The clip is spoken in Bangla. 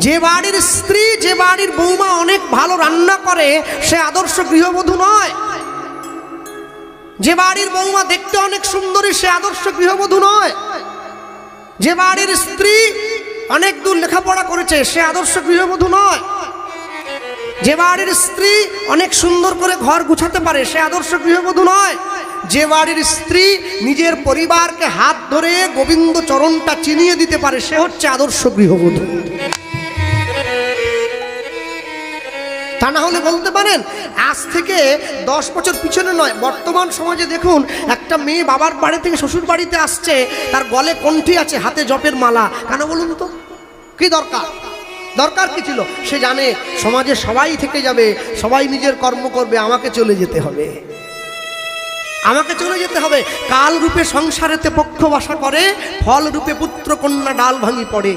যে বাড়ির স্ত্রী, যে বাড়ির বৌমা অনেক ভালো রান্না করে সে আদর্শ গৃহবধূ নয়। যে বাড়ির বৌমা দেখতে অনেক সুন্দরী সে আদর্শ গৃহবধূ নয়। যে বাড়ির স্ত্রী অনেক দূর লেখাপড়া করেছে সে আদর্শ গৃহবধূ নয়। যে বাড়ির স্ত্রী অনেক সুন্দর করে ঘর গুছাতে পারে সে আদর্শ গৃহবধূ নয়। যে বাড়ির স্ত্রী নিজের পরিবারকে হাত ধরে গোবিন্দ চরণটা চিনিয়ে দিতে পারে সে হচ্ছে আদর্শ গৃহবধূ। তা না হলে বলতে পারেন আজ থেকে 10 বছর পিছনে নয়, বর্তমান সমাজে দেখুন একটা মেয়ে বাবার বাড়ি থেকে শ্বশুর বাড়িতে আসছে, তার গলে কণ্ঠি আছে, হাতে জপের মালা। কেন বলুন তো? কি দরকার কি ছিল? সে জানে সমাজে সবাই থেকে যাবে, সবাই নিজের কর্ম করবে, আমাকে চলে যেতে হবে, আমাকে চলে যেতে হবে। কাল রূপে সংসারেতে পক্ষ বাসা করে, ফল রূপে পুত্র কন্যা ডাল ভাঙি পড়ে।